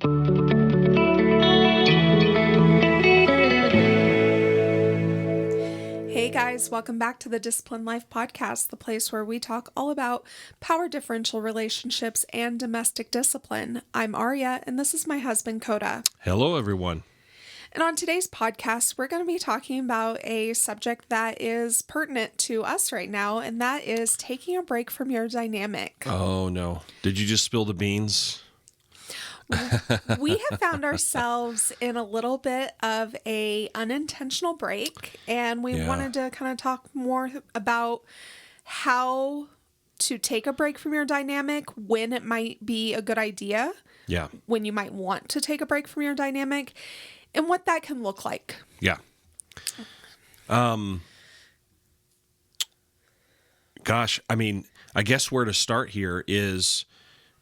Hey guys, welcome back to the Disciplined Life Podcast, the place where we talk all about power differential relationships and domestic discipline. I'm Aria, and this is my husband, Coda. Hello, everyone. And on today's podcast, we're going to be talking about a subject that is pertinent to us right now, and that is taking a break from your dynamic. Oh, no. Did you just spill the beans? We have found ourselves in a little bit of a unintentional break, and we wanted to kind of talk more about how to take a break from your dynamic, when it might be a good idea, when you might want to take a break from your dynamic, and what that can look like. Yeah. Gosh, I mean, I guess where to start here is,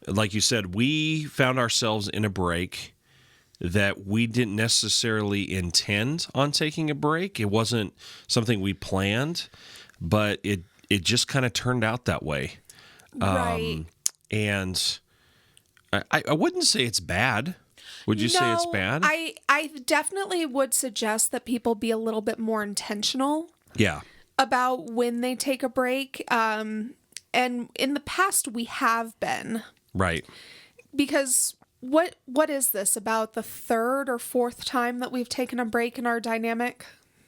like you said, we found ourselves in a break that we didn't necessarily intend on taking a break. It wasn't something we planned, but it just kind of turned out that way. Right. And I wouldn't say it's bad. Would you say it's bad? I definitely would suggest that people be a little bit more intentional about when they take a break. And in the past, we have been. Right. Because what is this, about the third or fourth time that we've taken a break in our dynamic?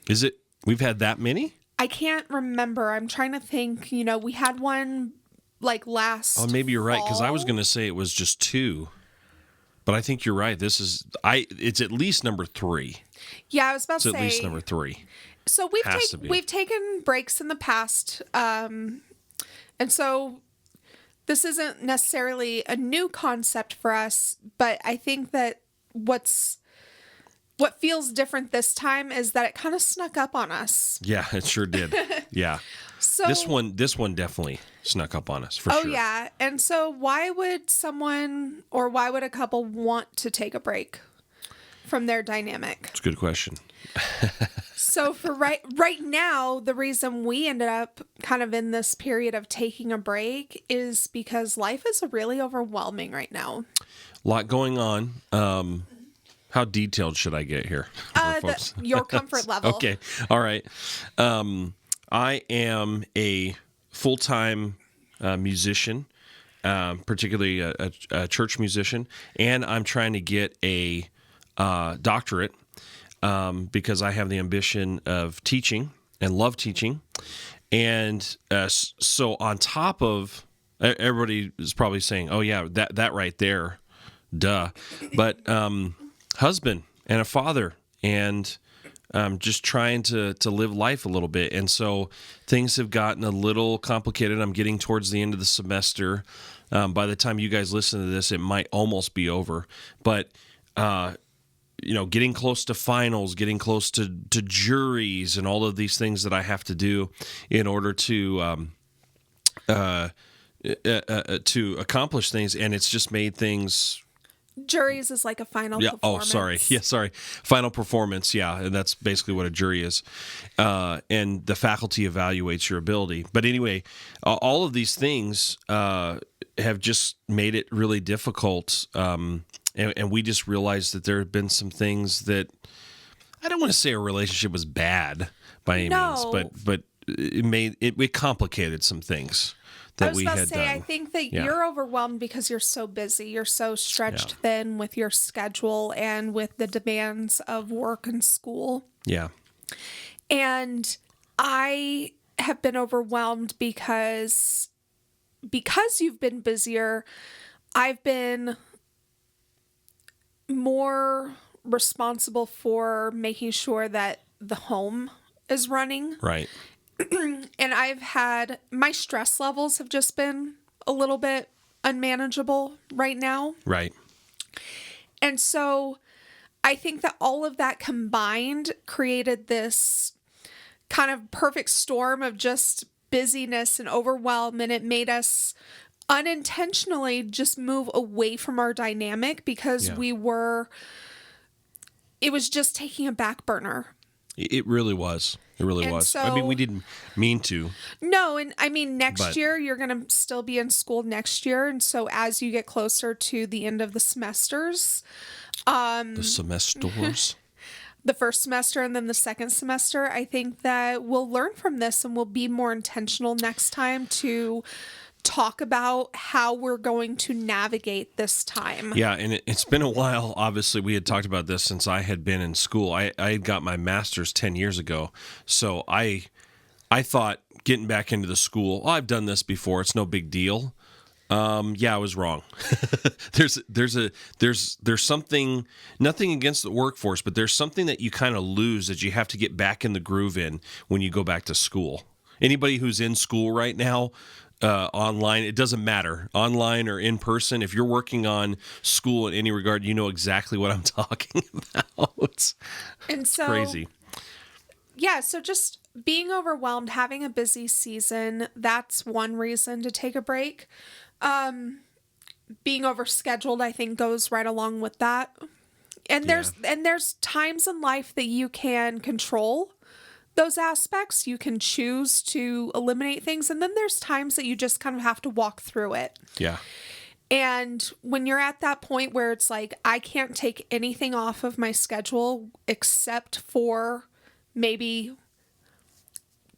Is it? We've had that many? I can't remember. I'm trying to think. You know, we had one like last Oh, maybe you're right, because I was fall. going to say it was just 2. But I think you're right. It's at least number 3. Yeah, I was about to say. It's at least number 3. So we've taken breaks in the past. And so this isn't necessarily a new concept for us, but I think that what feels different this time is that it kind of snuck up on us. Yeah, it sure did. Yeah. So This one definitely snuck up on us, for sure. Oh, yeah. And so why would a couple want to take a break from their dynamic? It's a good question. So for right now, the reason we ended up kind of in this period of taking a break is because life is really overwhelming right now. A lot going on. How detailed should I get here? Your comfort level. Okay. All right. I am a full-time musician, particularly a church musician, and I'm trying to get a doctorate because I have the ambition of teaching and love teaching. And so on top of, everybody is probably saying, oh, yeah, that right there, duh. But husband and a father, and just trying to live life a little bit. And so things have gotten a little complicated. I'm getting towards the end of the semester. By the time you guys listen to this, it might almost be over. But, getting close to finals, getting close to juries, and all of these things that I have to do in order to accomplish things. And it's just made things... Juries is like a final performance. Oh, sorry. Yeah, sorry. Final performance, yeah. And that's basically what a jury is. And the faculty evaluates your ability. But anyway, all of these things have just made it really difficult. And we just realized that there have been some things that, I don't want to say a relationship was bad by any means, but it complicated some things that we had done. I think that you're overwhelmed because you're so busy. You're so stretched thin with your schedule and with the demands of work and school. Yeah. And I have been overwhelmed because you've been busier. I've been more responsible for making sure that the home is running. Right. And I've had, my stress levels have just been a little bit unmanageable right now. Right. And so I think that all of that combined created this kind of perfect storm of just busyness and overwhelm. And it made us unintentionally just move away from our dynamic because it was just taking a back burner. It really was. It really And was. so, I mean, we didn't mean to. No, and I mean, next But- year, you're going to still be in school next year. And so as you get closer to the end of the semesters, The semesters. the first semester and then the second semester, I think that we'll learn from this and we'll be more intentional next time to talk about how we're going to navigate this time. Yeah, and it's been a while. Obviously, we had talked about this since I had been in school. I had got my master's 10 years ago. So I thought getting back into the school, oh, I've done this before. It's no big deal. Yeah, I was wrong. there's something, nothing against the workforce, but there's something that you kind of lose that you have to get back in the groove in when you go back to school. Anybody who's in school right now, online, it doesn't matter, online or in person. If you're working on school in any regard, you know exactly what I'm talking about. And so, Crazy. Yeah, so just being overwhelmed, having a busy season, that's one reason to take a break. Being overscheduled, I think, goes right along with that. And there's times in life that you can control those aspects. You can choose to eliminate things, and then there's times that you just kind of have to walk through it. Yeah. And when you're at that point where it's like, I can't take anything off of my schedule except for maybe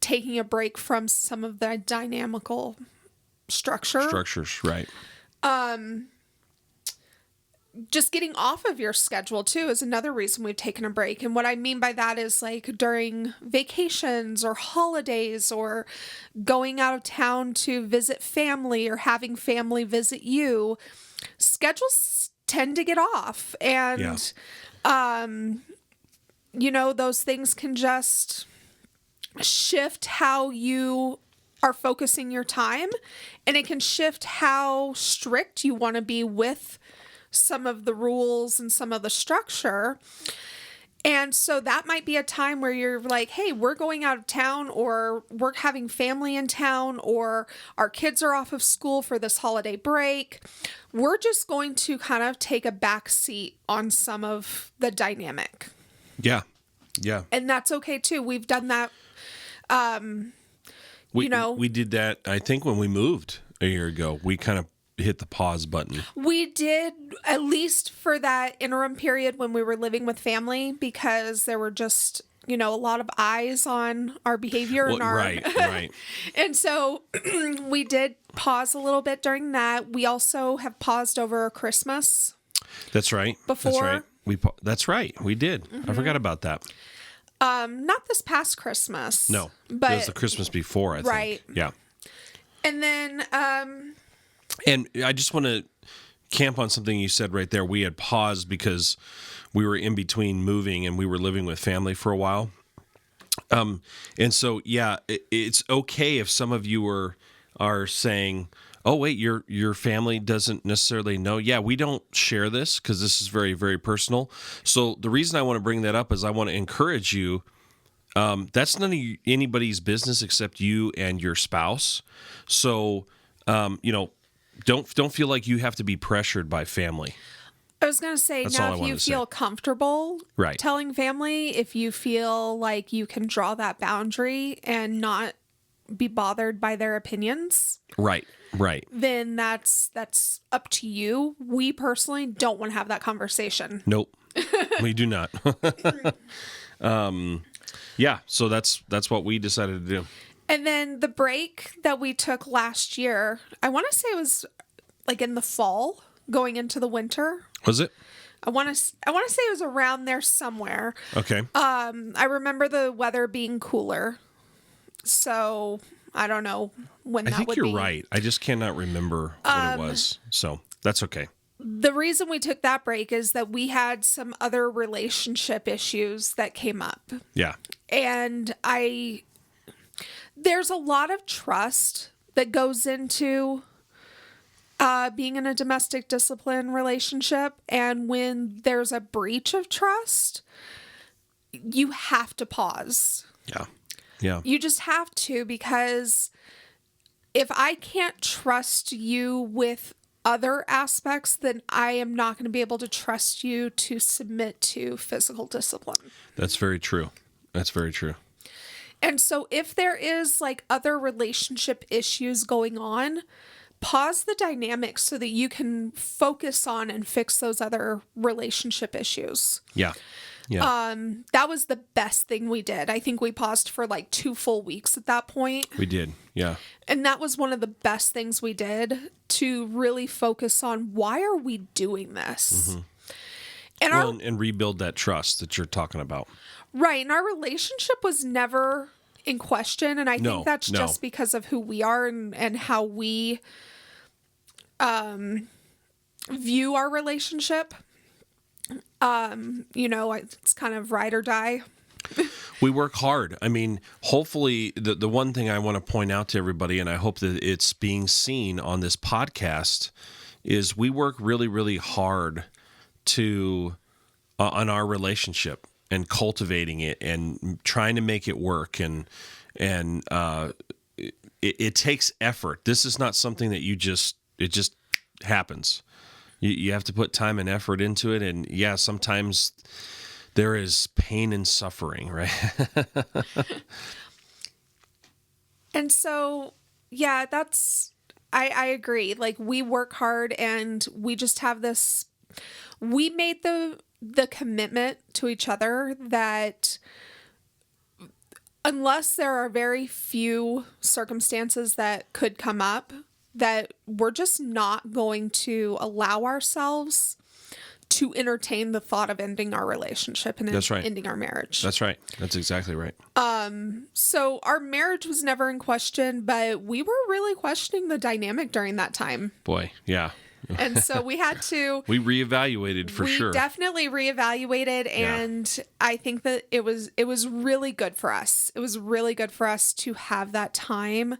taking a break from some of the dynamical Structures, right. Just getting off of your schedule too is another reason we've taken a break. And what I mean by that is like during vacations or holidays or going out of town to visit family or having family visit you, schedules tend to get off. And, those things can just shift how you are focusing your time, and it can shift how strict you want to be with some of the rules and some of the structure. And so that might be a time where you're like, hey, we're going out of town, or we're having family in town, or our kids are off of school for this holiday break. We're just going to kind of take a back seat on some of the dynamic. Yeah. Yeah. And that's okay too. We've done that. We did that, I think, when we moved a year ago. We kind of hit the pause button. We did, at least for that interim period when we were living with family, because there were just, a lot of eyes on our behavior and our right. And so we did pause a little bit during that. We also have paused over Christmas. That's right. Before. That's right. That's right. We did. Mm-hmm. I forgot about that. Not this past Christmas. No, but it was the Christmas before, I think. Right. Yeah. And then, and I just want to camp on something you said right there. We had paused because we were in between moving and we were living with family for a while. And so, yeah, it's okay if some of you are saying, oh, wait, your family doesn't necessarily know. Yeah, we don't share this because this is very, very personal. So the reason I want to bring that up is I want to encourage you. That's none of anybody's business except you and your spouse. So, don't feel like you have to be pressured by family. I was going to say, now if you feel comfortable telling family, if you feel like you can draw that boundary and not be bothered by their opinions. Right. Then that's up to you. We personally don't want to have that conversation. Nope. We do not. Yeah, so that's what we decided to do. And then the break that we took last year, I want to say it was like in the fall going into the winter. Was it? I want to say it was around there somewhere. Okay. I remember the weather being cooler. So I don't know when that would be. I think you're right. I just cannot remember what it was. So that's okay. The reason we took that break is that we had some other relationship issues that came up. Yeah. And there's a lot of trust that goes into being in a domestic discipline relationship. And when there's a breach of trust, you have to pause. Yeah. You just have to, because if I can't trust you with other aspects, then I am not going to be able to trust you to submit to physical discipline. That's very true. And so if there is like other relationship issues going on, pause the dynamic so that you can focus on and fix those other relationship issues. Yeah. Yeah. That was the best thing we did. I think we paused for like 2 full weeks at that point. We did. Yeah. And that was one of the best things we did to really focus on why are we doing this? Mm-hmm. And And rebuild that trust that you're talking about. right. And our relationship was never in question. And I think that's just because of who we are and how we view our relationship. It's kind of ride or die. We work hard. I mean, hopefully the one thing I want to point out to everybody, and I hope that it's being seen on this podcast, is we work really, really hard to on our relationship and cultivating it and trying to make it work. And it takes effort. This is not something that it just happens. You have to put time and effort into it. And yeah, sometimes there is pain and suffering, right? And so, yeah, I agree. Like, we work hard and we just have this, we made the commitment to each other that unless there are very few circumstances that could come up, that we're just not going to allow ourselves to entertain the thought of ending our relationship and ending our marriage. That's right. That's exactly right. So our marriage was never in question, but we were really questioning the dynamic during that time. Boy, yeah. And so we had to... We reevaluated for sure. We definitely reevaluated, and I think that it was really good for us. It was really good for us to have that time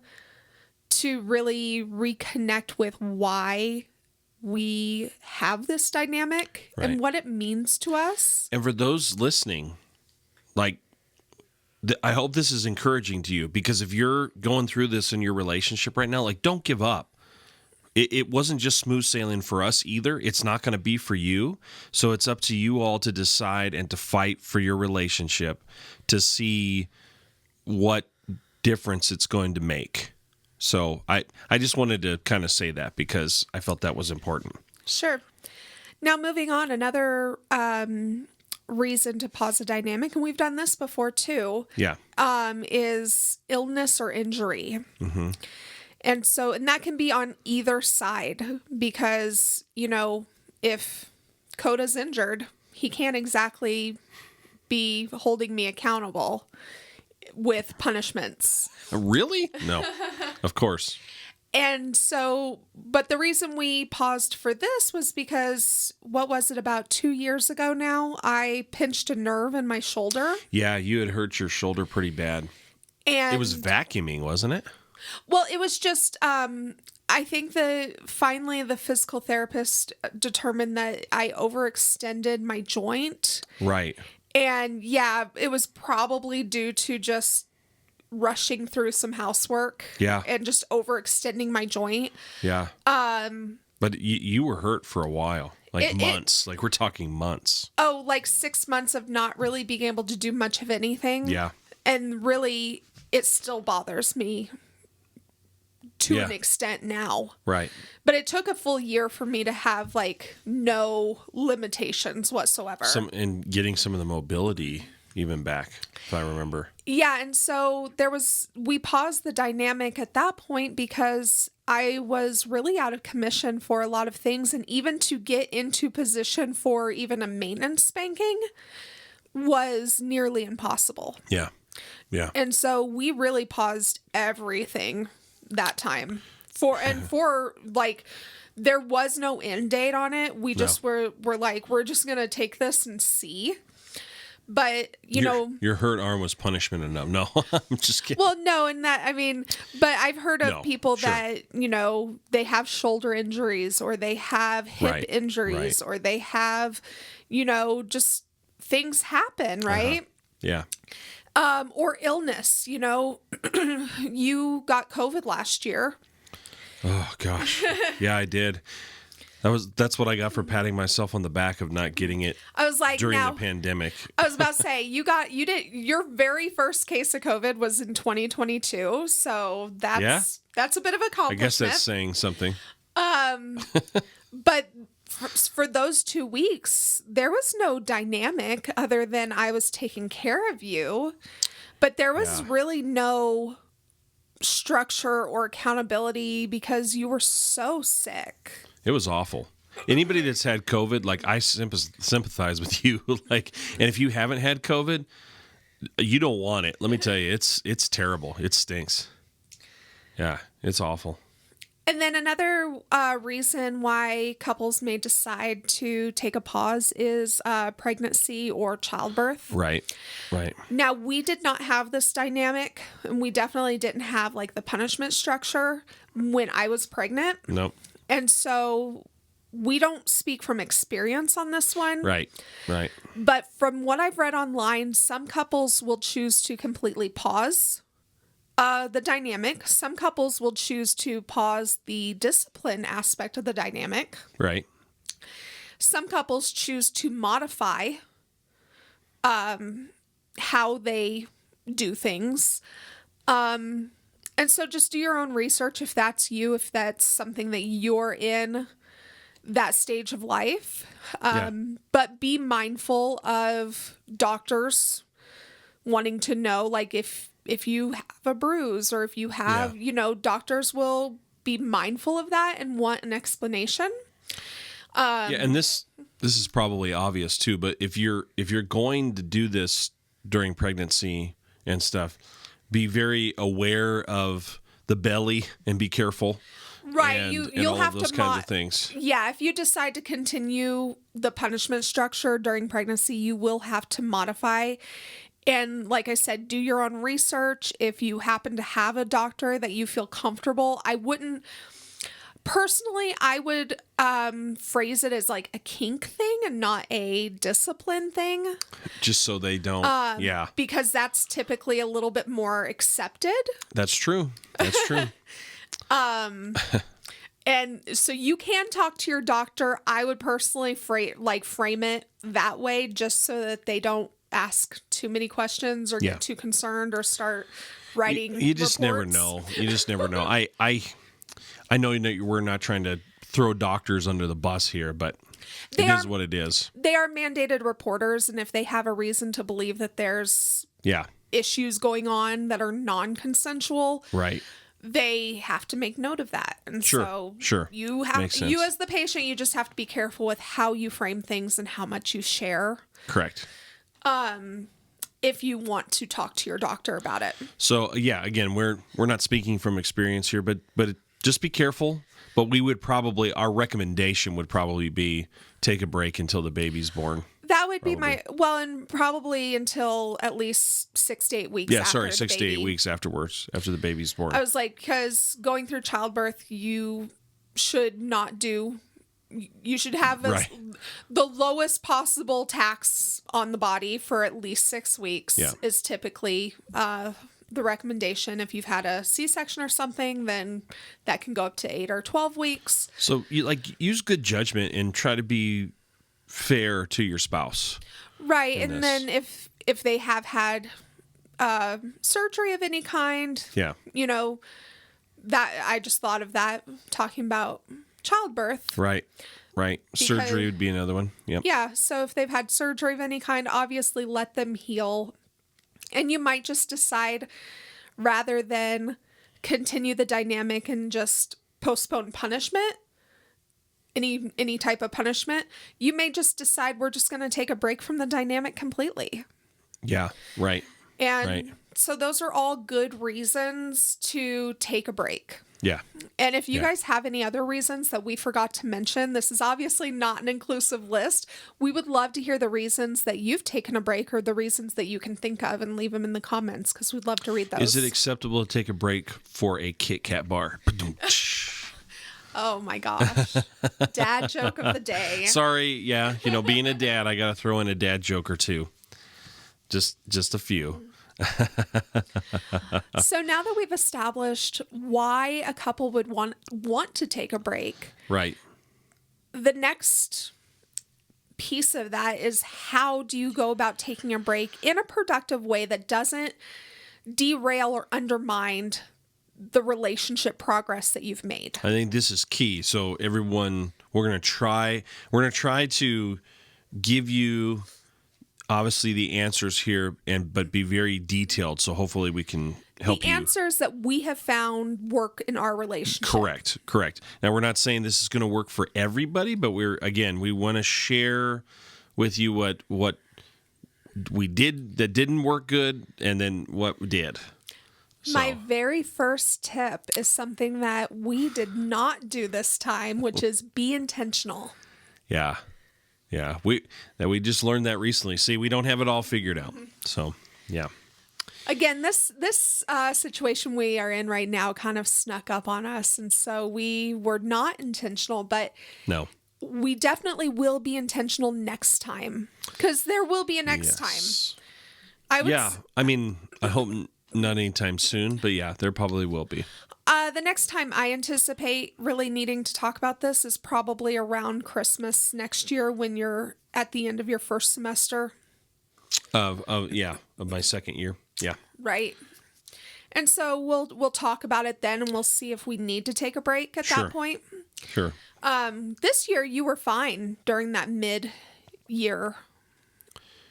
to really reconnect with why we have this dynamic and what it means to us. And for those listening, like, I hope this is encouraging to you, because if you're going through this in your relationship right now, like, don't give up. It wasn't just smooth sailing for us either. It's not going to be for you. So it's up to you all to decide and to fight for your relationship to see what difference it's going to make. So I just wanted to kind of say that because I felt that was important. Sure. Now, moving on, another reason to pause a dynamic, and we've done this before too, is illness or injury. Mm-hmm. And that can be on either side because, if Coda's injured, he can't exactly be holding me accountable with punishments. Really? No, of course. And so, but the reason we paused for this was because, what was it, about 2 years ago now, I pinched a nerve in my shoulder. Yeah, you had hurt your shoulder pretty bad. And it was vacuuming, wasn't it? Well, it was just, I think finally the physical therapist determined that I overextended my joint. Right. And yeah, it was probably due to just rushing through some housework. Yeah. And just overextending my joint. Yeah. But you were hurt for a while, like months. Like, we're talking months. Oh, like 6 months of not really being able to do much of anything. Yeah. And really, it still bothers me to an extent now. Right. But it took a full year for me to have like no limitations whatsoever. And getting some of the mobility even back, if I remember. Yeah. And so we paused the dynamic at that point because I was really out of commission for a lot of things. And even to get into position for even a maintenance spanking was nearly impossible. Yeah. Yeah. And so we really paused everything that time for like, there was no end date on it. We just were like, we're just going to take this and see. But, your hurt arm was punishment enough. No, I'm just kidding. Well, no. And but I've heard of people that, they have shoulder injuries or they have hip injuries or they have, just things happen. Right. Yeah. Or illness, you got COVID last year. Oh gosh. Yeah, I did. That's what I got for patting myself on the back of not getting it I was like, during now, the pandemic. I was about to say, your very first case of COVID was in 2022. So that's a bit of I accomplishment. guess that's saying something. But for those 2 weeks, there was no dynamic other than I was taking care of you. But there was really no structure or accountability because you were so sick. It was awful. Anybody that's had COVID, like I sympathize with you. Like, and if you haven't had COVID, you don't want it. Let me tell you, it's terrible. It stinks. Yeah, it's awful. And then another reason why couples may decide to take a pause is pregnancy or childbirth. Right. Now, we did not have this dynamic, and we definitely didn't have like the punishment structure when I was pregnant. Nope. And so we don't speak from experience on this one. Right. But from what I've read online, some couples will choose to completely pause the dynamic. Some couples will choose to pause the discipline aspect of the dynamic. Right. Some couples choose to modify how they do things. And so just do your own research if that's you, if that's something that you're in that stage of life. But be mindful of doctors wanting to know, like if you have a bruise or if you have, doctors will be mindful of that and want an explanation. And this is probably obvious too, but if you're going to do this during pregnancy and stuff, be very aware of the belly and be careful. Right, and you'll all have of those to kinds of things. Yeah, if you decide to continue the punishment structure during pregnancy, you will have to modify. And like I said, do your own research. If you happen to have a doctor that you feel comfortable, I would phrase it as like a kink thing and not a discipline thing. Just so they don't, Because that's typically a little bit more accepted. That's true. And so you can talk to your doctor. I would personally frame it that way just so that they don't ask too many questions or get too concerned or start writing You just never reports. know. You just never know. I know we're not trying to throw doctors under the bus here, but it is what it is. They are mandated reporters, and if they have a reason to believe that there's issues going on that are non-consensual, right, they have to make note of that. And sure. You as the patient, you just have to be careful with how you frame things and how much you share. Correct. If you want to talk to your doctor about it. So again, we're not speaking from experience here, but just be careful. But our recommendation would probably be take a break until the baby's born. That would be and probably until at least 6 to 8 weeks. Yeah, 6 to 8 weeks afterwards, after the baby's born. I was like, because going through childbirth, you should not do. You should have the lowest possible tax on the body for at least 6 weeks is typically the recommendation. If you've had a C-section or something, then that can go up to 8 or 12 weeks. So you use good judgment and try to be fair to your spouse. Right. And then if they have had surgery of any kind, that I just thought of that talking about childbirth. Right. Surgery would be another one. Yep. Yeah. So if they've had surgery of any kind, obviously let them heal. And you might just decide, rather than continue the dynamic and just postpone punishment, any type of punishment, you may just decide we're just going to take a break from the dynamic completely. Yeah. Right. And so those are all good reasons to take a break. Yeah. And if you guys have any other reasons that we forgot to mention, this is obviously not an inclusive list. We would love to hear the reasons that you've taken a break or the reasons that you can think of, and leave them in the comments because we'd love to read those. Is it acceptable to take a break for a Kit Kat bar? Oh my gosh. Dad joke of the day. Sorry. Yeah. Being a dad, I got to throw in a dad joke or two. Just a few. So now that we've established why a couple would want to take a break, right? the next piece of that is, how do you go about taking a break in a productive way that doesn't derail or undermine the relationship progress that you've made? I think this is key. So everyone, we're going to try to give you obviously the answers here, but be very detailed. So hopefully we can help you. The answers that we have found work in our relationship. Correct. Now, we're not saying this is going to work for everybody, but we want to share with you what we did that didn't work good, and then what did. So. My very first tip is something that we did not do this time, which is be intentional. Yeah. We just learned that recently. See, we don't have it all figured out. So, yeah. Again, this situation we are in right now kind of snuck up on us, and so we were not intentional, but no, we definitely will be intentional next time, because there will be a next time. I mean, I hope not anytime soon, but yeah, there probably will be. The next time I anticipate really needing to talk about this is probably around Christmas next year, when you're at the end of your first semester. Of my second year. Yeah. Right. And so we'll talk about it then, and we'll see if we need to take a break at that point. Sure. This year you were fine during that mid-year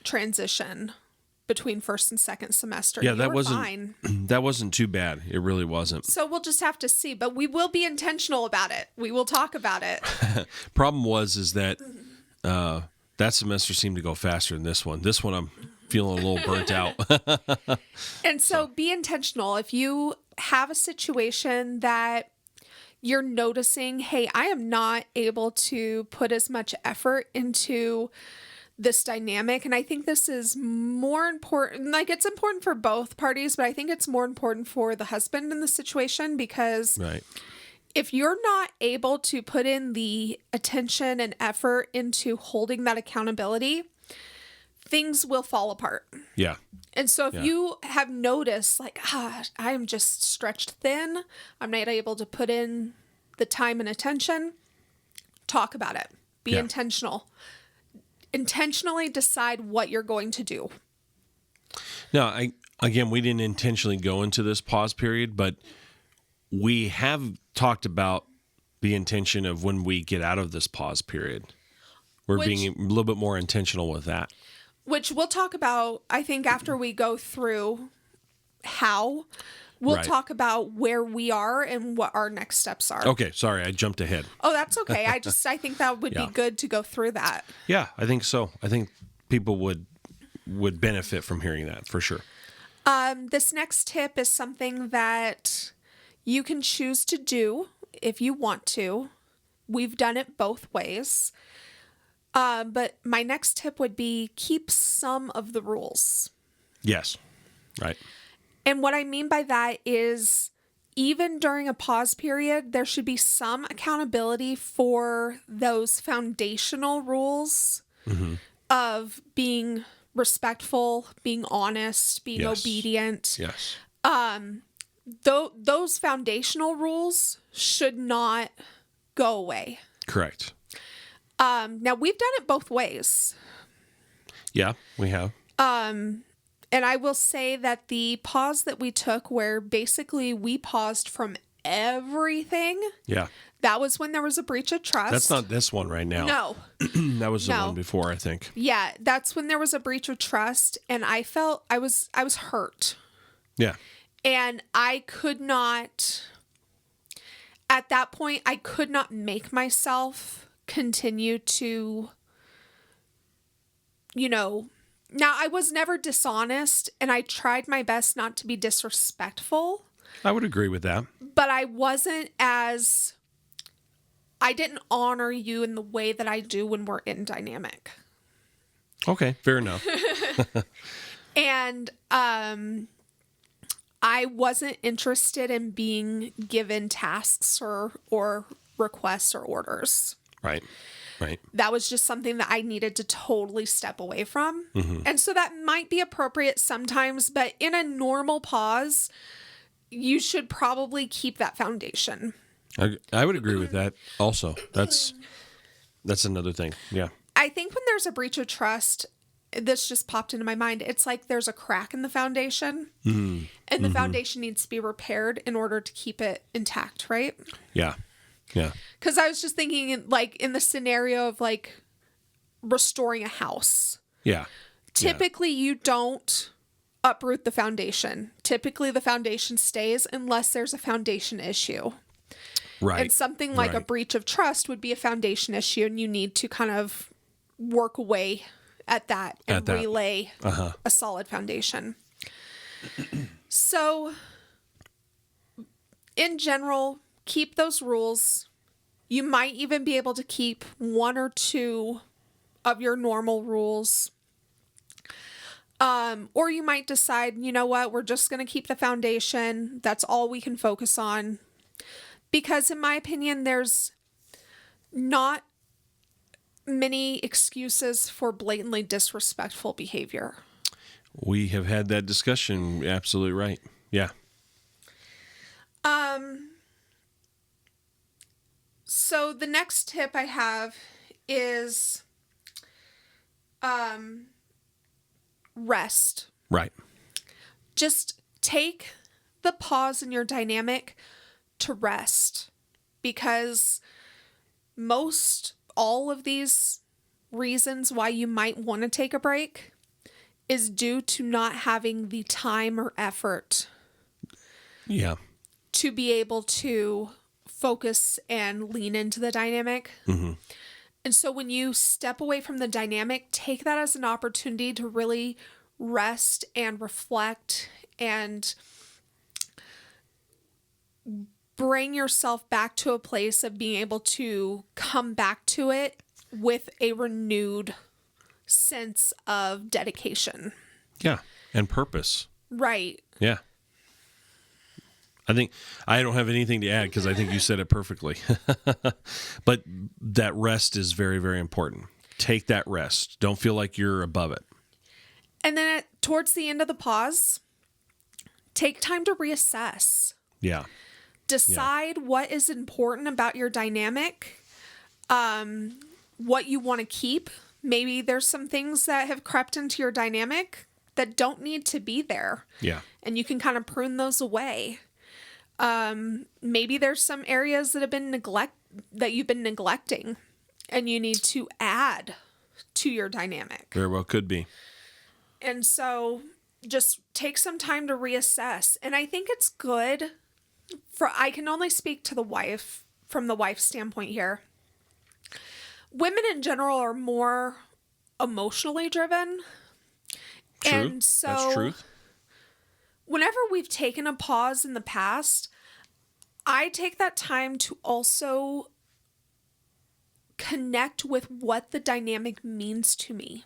transition between first and second semester. Yeah, that wasn't fine. That wasn't too bad. It really wasn't. So we'll just have to see, but we will be intentional about it. We will talk about it. Problem is that that semester seemed to go faster than this one. This one I'm feeling a little burnt out. And so be intentional. If you have a situation that you're noticing, hey, I am not able to put as much effort into this dynamic. And I think this is more important. Like, it's important for both parties, but I think it's more important for the husband in the situation, because if you're not able to put in the attention and effort into holding that accountability, things will fall apart. Yeah. And so if you have noticed, like, I am just stretched thin, I'm not able to put in the time and attention, talk about it. Be intentional. Intentionally decide what you're going to do. Now, we didn't intentionally go into this pause period, but we have talked about the intention of when we get out of this pause period. We're being a little bit more intentional with that. Which we'll talk about, I think, after we go through how. We'll talk about where we are and what our next steps are. Okay, sorry, I jumped ahead. Oh, that's okay. I think that would be good to go through that. Yeah, I think so. I think people would benefit from hearing that, for sure. This next tip is something that you can choose to do if you want to. We've done it both ways. But my next tip would be, keep some of the rules. Yes, right. And what I mean by that is, even during a pause period, there should be some accountability for those foundational rules of being respectful, being honest, being obedient. Yes. Those foundational rules should not go away. Correct. Now, we've done it both ways. Yeah, we have. And I will say that the pause that we took, where basically we paused from everything. Yeah. That was when there was a breach of trust. That's not this one right now. No. That was the one before, I think. Yeah, that's when there was a breach of trust, and I felt I was hurt. Yeah. And I could not, at that point, I could not make myself continue to, now, I was never dishonest, and I tried my best not to be disrespectful. I would agree with that. But I didn't honor you in the way that I do when we're in dynamic. Okay, fair enough. And I wasn't interested in being given tasks or requests or orders. Right. That was just something that I needed to totally step away from. Mm-hmm. And so that might be appropriate sometimes, but in a normal pause, you should probably keep that foundation. I would agree with that also. That's That's another thing. Yeah. I think when there's a breach of trust, this just popped into my mind. It's like there's a crack in the foundation, and the foundation needs to be repaired in order to keep it intact, right? Yeah. Yeah. Because I was just thinking, like, in the scenario of, like, restoring a house. Yeah. Typically, you don't uproot the foundation. Typically, the foundation stays unless there's a foundation issue. Right. And something like a breach of trust would be a foundation issue, and you need to kind of work away at that and relay a solid foundation. So, in general, keep those rules. You might even be able to keep one or two of your normal rules. Or you might decide, you know what, we're just going to keep the foundation. That's all we can focus on. Because in my opinion, there's not many excuses for blatantly disrespectful behavior. We have had that discussion. Absolutely right. Yeah. So the next tip I have is rest. Right. Just take the pause in your dynamic to rest, because most all of these reasons why you might want to take a break is due to not having the time or effort to be able to focus and lean into the dynamic. And so when you step away from the dynamic, take that as an opportunity to really rest and reflect and bring yourself back to a place of being able to come back to it with a renewed sense of dedication. Yeah. And purpose. Right. Yeah. I think I don't have anything to add because I think you said it perfectly. But that rest is very, very important. Take that rest. Don't feel like you're above it. And then towards the end of the pause, take time to reassess. Yeah. Decide what is important about your dynamic, what you want to keep. Maybe there's some things that have crept into your dynamic that don't need to be there. Yeah. And you can kind of prune those away. Maybe there's some areas that you've been neglecting and you need to add to your dynamic. Very well could be. And so just take some time to reassess. And I think it's good I can only speak to the wife from the wife's standpoint here. Women in general are more emotionally driven. True. And so that's truth. Whenever we've taken a pause in the past, I take that time to also connect with what the dynamic means to me,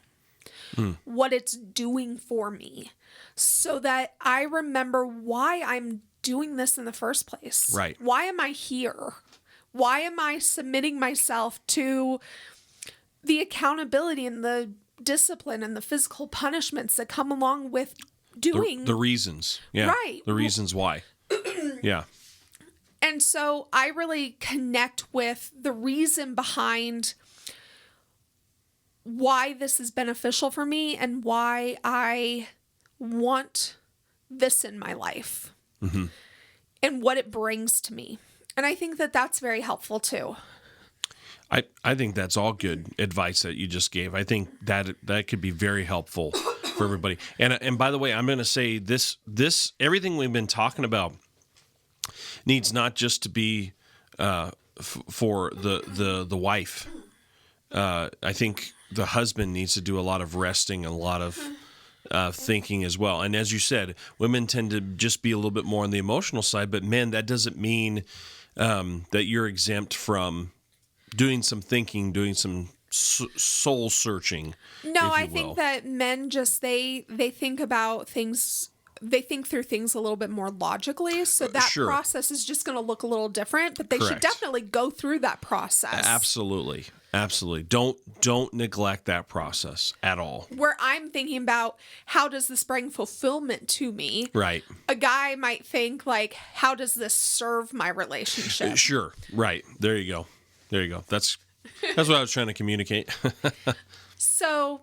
what it's doing for me, so that I remember why I'm doing this in the first place. Right. Why am I here? Why am I submitting myself to the accountability and the discipline and the physical punishments that come along with doing the reasons. Yeah. Right. The reasons why. Yeah. And so I really connect with the reason behind why this is beneficial for me and why I want this in my life and what it brings to me. And I think that that's very helpful too. I think that's all good advice that you just gave. I think that could be very helpful for everybody. And by the way, I'm going to say this everything we've been talking about needs not just to be for the wife. I think the husband needs to do a lot of resting and a lot of thinking as well. And as you said, women tend to just be a little bit more on the emotional side, but men, that doesn't mean that you're exempt from doing some thinking, doing some soul searching. No, I think that men just they think about things. They think through things a little bit more logically, so that process is just going to look a little different. But they should definitely go through that process. Absolutely. Don't neglect that process at all. Where I'm thinking about, how does this bring fulfillment to me? Right. A guy might think like, how does this serve my relationship? Sure. Right. There you go. That's That's what I was trying to communicate. So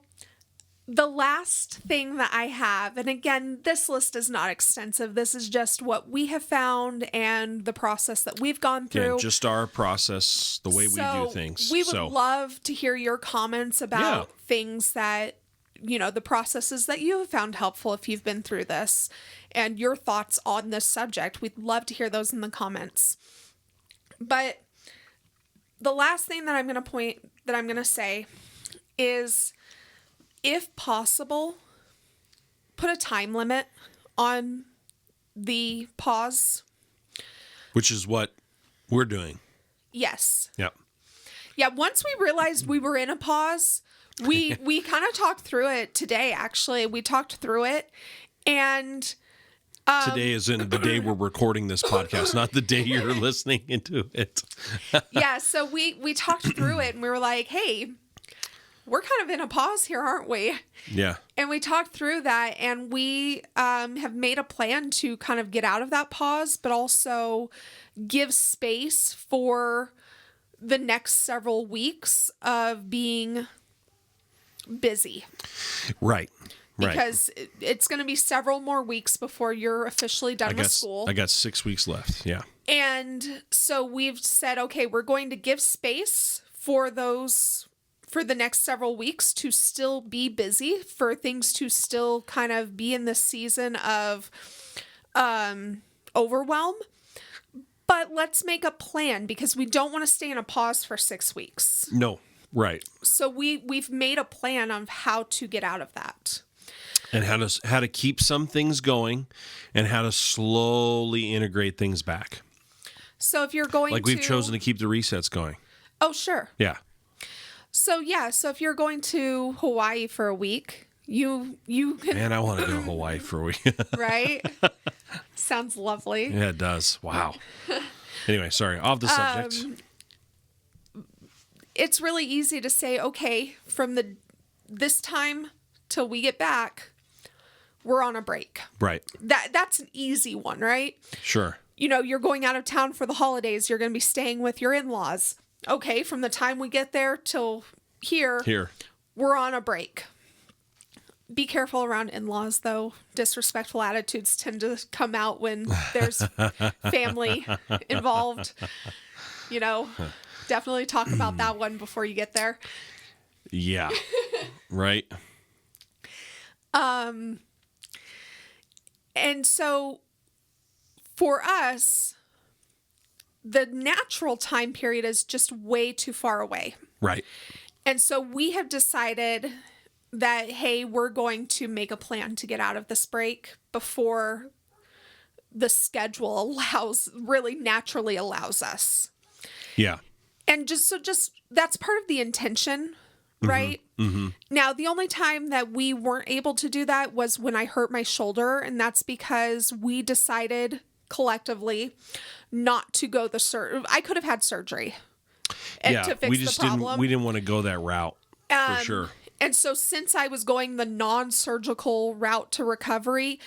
the last thing that I have, and again, this list is not extensive. This is just what we have found and the process that we've gone through. Again, just our process, the way we do things. We would love to hear your comments about things that, the processes that you have found helpful if you've been through this, and your thoughts on this subject. We'd love to hear those in the comments. But the last thing that I'm going to say is, if possible, put a time limit on the pause. Which is what we're doing. Yes. Yep. Yeah, once we realized we were in a pause, we kind of talked through it today, actually. We talked through it, and... today is in the day we're recording this podcast, not the day you're listening into it. Yeah, so we talked through it, and we were like, hey, we're kind of in a pause here, aren't we? Yeah. And we talked through that, and we have made a plan to kind of get out of that pause, but also give space for the next several weeks of being busy. Right. Because it's going to be several more weeks before you're officially done with school. I got 6 weeks left. Yeah. And so we've said, okay, we're going to give space for the next several weeks to still be busy, for things to still kind of be in this season of overwhelm. But let's make a plan, because we don't want to stay in a pause for 6 weeks. No. Right. So we've made a plan of how to get out of that. And how to keep some things going, and how to slowly integrate things back. So if you're going we've chosen to keep the resets going. Oh, sure. Yeah. So if you're going to Hawaii for a week, you can... Man, I want to go to Hawaii for a week. Right? Sounds lovely. Yeah, it does. Wow. Anyway, sorry, off the subject. It's really easy to say, okay, from this time till we get back, we're on a break. Right. That's an easy one, right? Sure. You're going out of town for the holidays. You're going to be staying with your in-laws. Okay, from the time we get there till here, we're on a break. Be careful around in-laws, though. Disrespectful attitudes tend to come out when there's family involved. Definitely talk about that one before you get there. Yeah. Right. And so for us, the natural time period is just way too far away. Right. And so we have decided that, hey, we're going to make a plan to get out of this break before the schedule really naturally allows us. Yeah. And just that's part of the intention, right? Mm-hmm. Now, the only time that we weren't able to do that was when I hurt my shoulder, and that's because we decided collectively not to go I could have had surgery to fix the problem. We didn't want to go that route, for sure. And so since I was going the non-surgical route to recovery,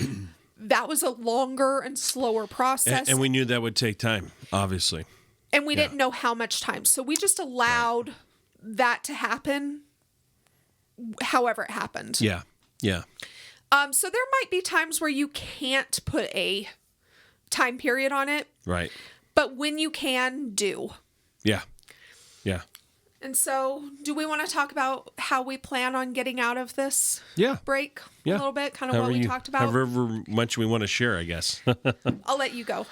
that was a longer and slower process. And we knew that would take time, obviously. And we didn't know how much time. So we just allowed that to happen however it happened. Yeah. Yeah. So there might be times where you can't put a time period on it. Right. But when you can, do. Yeah. Yeah. And so do we want to talk about how we plan on getting out of this break a little bit? Kind of what we talked about? However much we want to share, I guess. I'll let you go.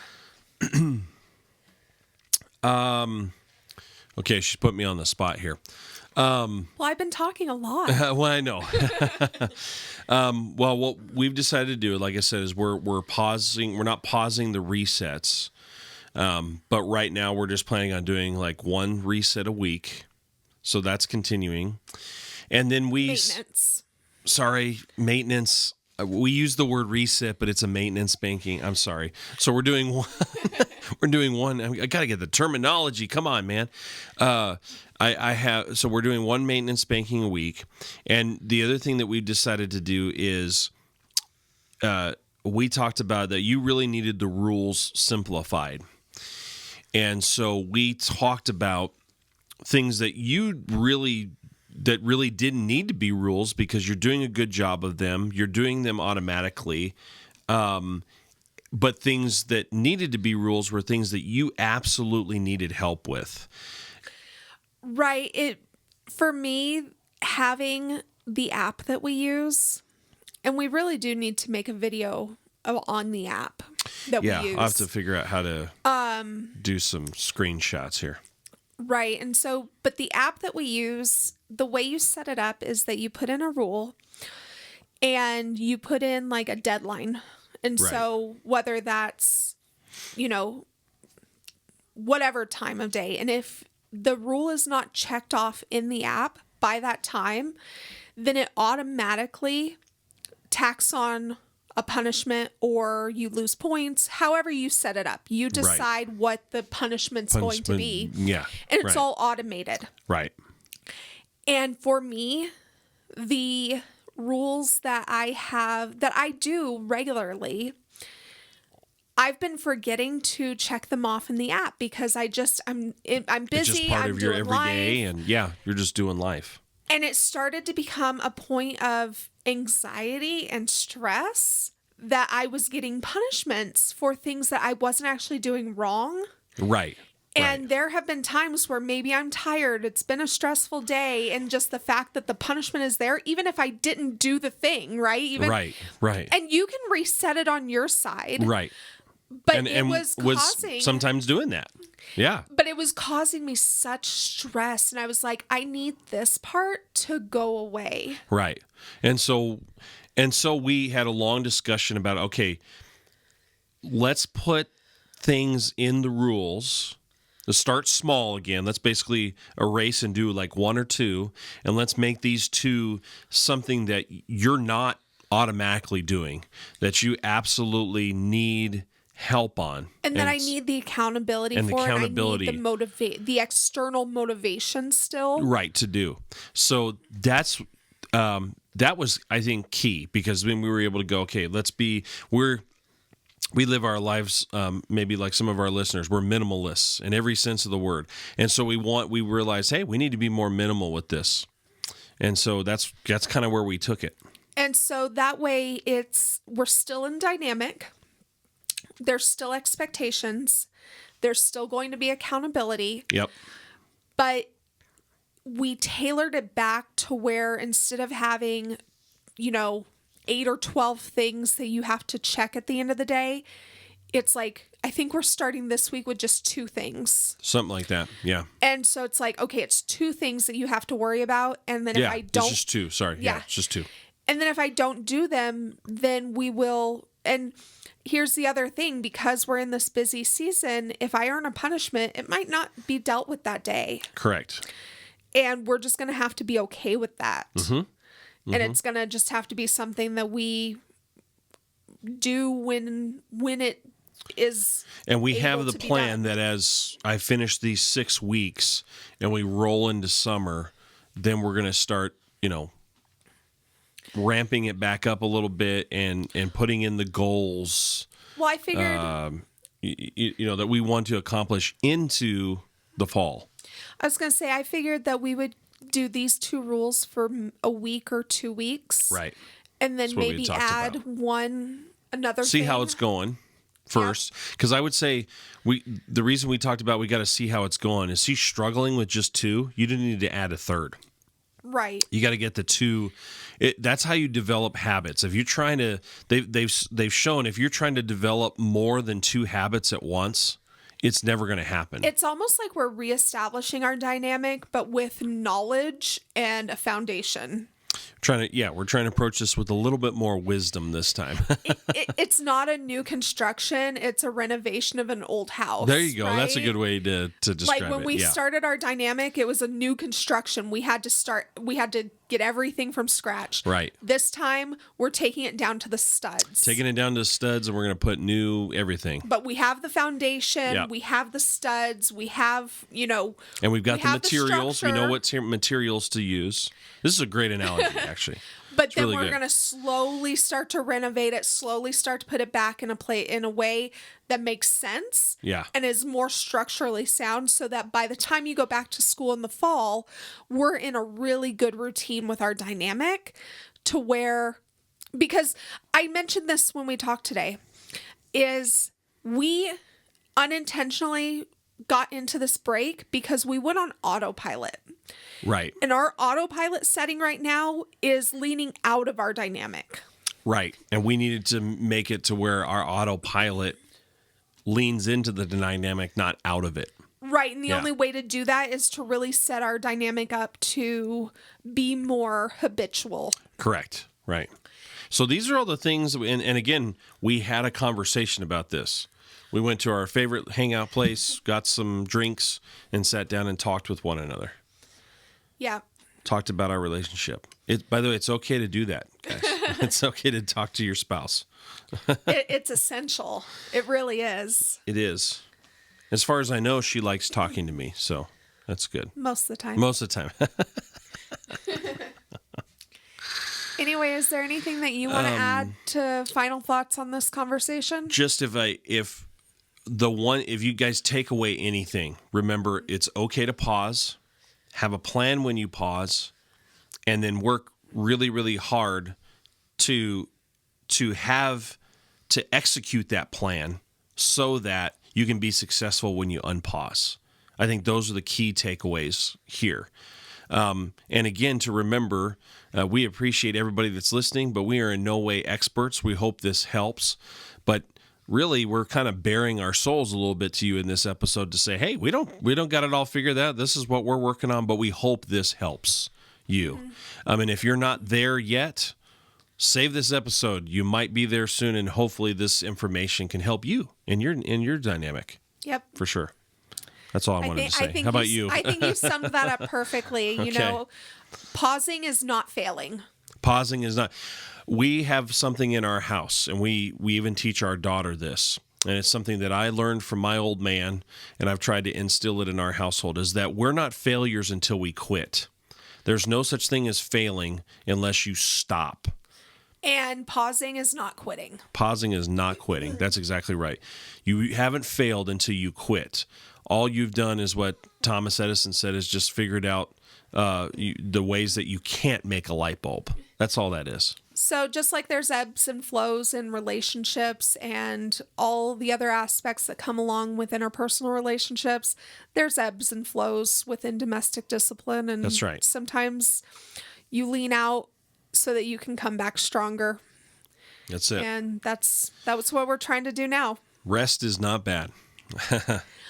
Okay, she's put me on the spot here. Well, I've been talking a lot. Well, I know. Well, what we've decided to do, like I said, is we're pausing. We're not pausing the resets, but right now we're just planning on doing like one reset a week. So that's continuing, and then maintenance. Maintenance. We use the word reset, but it's a maintenance banking. I'm sorry. So we're doing one. We're doing one. I got to get the terminology. Come on, man. So we're doing one maintenance banking a week. And the other thing that we've decided to do is we talked about that you really needed the rules simplified. And so we talked about things that really didn't need to be rules because you're doing a good job of them. You're doing them automatically. But things that needed to be rules were things that you absolutely needed help with. Right. For me, having the app that we use, and we really do need to make a video on the app that we use. Yeah, I'll have to figure out how to do some screenshots here. Right. And so, but the app that we use, the way you set it up is that you put in a rule and you put in like a deadline. And Right. so whether that's, whatever time of day, and if the rule is not checked off in the app by that time, then it automatically tacks on a punishment or you lose points. However you set it up, you decide what the punishment's going to be. Yeah. And it's all automated. Right. And for me, the rules that I do regularly, I've been forgetting to check them off in the app because I'm busy. It's just part of your everyday, and you're just doing life. And it started to become a point of anxiety and stress that I was getting punishments for things that I wasn't actually doing wrong. Right. And there have been times where maybe I'm tired, it's been a stressful day, and just the fact that the punishment is there, even if I didn't do the thing, right? Right. And you can reset it on your side. Right. But and it was causing... sometimes doing that. Yeah. But it was causing me such stress, and I was like, I need this part to go away. Right. And so we had a long discussion about, okay, let's put things in the rules. Let's start small again. Let's basically erase and do like one or two, and let's make these two something that you're not automatically doing, that you absolutely need help on. And that I need the accountability for, and I need the external motivation still. Right, to do. So that was, I think, key, because when we were able to go, okay, we live our lives, maybe like some of our listeners, we're minimalists in every sense of the word. And so we realized, hey, we need to be more minimal with this. And so that's kind of where we took it. And so that way we're still in dynamic. There's still expectations. There's still going to be accountability. Yep. But we tailored it back to where instead of having, 8 or 12 things that you have to check at the end of the day, it's like, I think we're starting this week with just 2 things. Something like that. Yeah. And so it's like, okay, it's 2 things that you have to worry about. And then if I don't... it's just 2. Sorry. Yeah, it's just 2. And then if I don't do them, then we will... And here's the other thing, because we're in this busy season, if I earn a punishment, it might not be dealt with that day. Correct. And we're just going to have to be okay with that. Mm-hmm. And it's going to just have to be something that we do when it is. And we have the plan that as I finish these 6 weeks and we roll into summer, then we're going to start, ramping it back up a little bit and putting in the goals. Well, I figured, that we want to accomplish into the fall. I was going to say, I figured that we would do these 2 rules for a week or 2 weeks. Right. And then maybe add another See thing. how it's going first. Because I would say the reason we talked about we got to see how it's going is he's struggling with just 2. You didn't need to add a third. Right. You got to get the 2. That's how you develop habits. If you're trying to, they've shown if you're trying to develop more than 2 habits at once, it's never going to happen. It's almost like we're reestablishing our dynamic, but with knowledge and a foundation. We're trying to approach this with a little bit more wisdom this time. It's not a new construction. It's a renovation of an old house. There you go. Right? That's a good way to describe it. Like when we started our dynamic, it was a new construction. We had to get everything from scratch. Right. This time, we're taking it down to the studs. Taking it down to the studs, and we're going to put new everything. But we have the foundation. Yep. We have the studs. We have, And we've got the materials. We know what materials to use. This is a great analogy, actually. But then really we're good. going to slowly start to renovate it, slowly start to put it back in a way that makes sense. Yeah. And is more structurally sound, so that by the time you go back to school in the fall, we're in a really good routine with our dynamic, to where, because I mentioned this when we talked today, is we unintentionally got into this break because we went on autopilot. Right. And our autopilot setting right now is leaning out of our dynamic. Right. And we needed to make it to where our autopilot leans into the dynamic, not out of it. Right. And the only way to do that is to really set our dynamic up to be more habitual. Correct. Right. So these are all the things, and again, we had a conversation about this. We went to our favorite hangout place, got some drinks, and sat down and talked with one another. Yeah. Talked about our relationship. By the way, it's okay to do that, guys. It's okay to talk to your spouse. It's essential. It really is. It is. As far as I know, she likes talking to me, so that's good. Most of the time. Most of the time. Anyway, is there anything that you want to add to final thoughts on this conversation? Just if you guys take away anything, remember it's okay to pause, have a plan when you pause, and then work really, really hard to execute that plan so that you can be successful when you unpause. I think those are the key takeaways here. And again, to remember, we appreciate everybody that's listening, but we are in no way experts. We hope this helps. But really, we're kind of bearing our souls a little bit to you in this episode to say, hey, we don't got it all figured out. This is what we're working on, but we hope this helps you. And if you're not there yet, save this episode. You might be there soon, and hopefully this information can help you in your dynamic. Yep. For sure. That's all I wanted to say. How about you? I think you summed that up perfectly. You know, pausing is not failing. Pausing is not. We have something in our house, and we even teach our daughter this. And it's something that I learned from my old man, and I've tried to instill it in our household, is that we're not failures until we quit. There's no such thing as failing unless you stop. And pausing is not quitting. Pausing is not quitting. That's exactly right. You haven't failed until you quit. All you've done is what Thomas Edison said, is just figured out the ways that you can't make a light bulb. That's all that is. So just like there's ebbs and flows in relationships and all the other aspects that come along with interpersonal relationships, there's ebbs and flows within domestic discipline. And that's right. Sometimes you lean out so that you can come back stronger. That's it. And that's what we're trying to do now. Rest is not bad.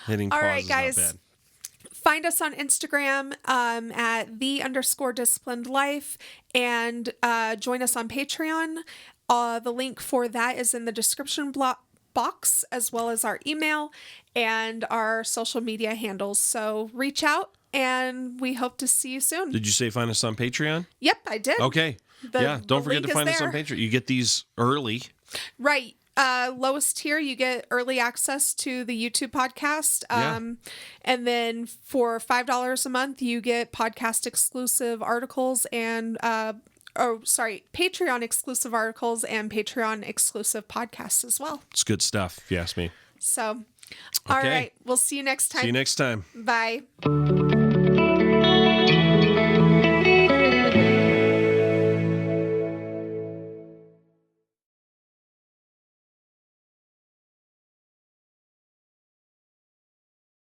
Hitting pause all right, is guys. not bad. Find us on Instagram at _disciplined_life, and join us on Patreon. The link for that is in the description box, as well as our email and our social media handles. So reach out, and we hope to see you soon. Did you say find us on Patreon? Yep, I did. Okay. Don't forget to find us on Patreon. You get these early. Right. Lowest tier, you get early access to the YouTube podcast. And then for $5 a month, you get podcast exclusive articles and, Patreon exclusive articles and Patreon exclusive podcasts as well. It's good stuff, if you ask me. So, all right. We'll see you next time. See you next time. Bye.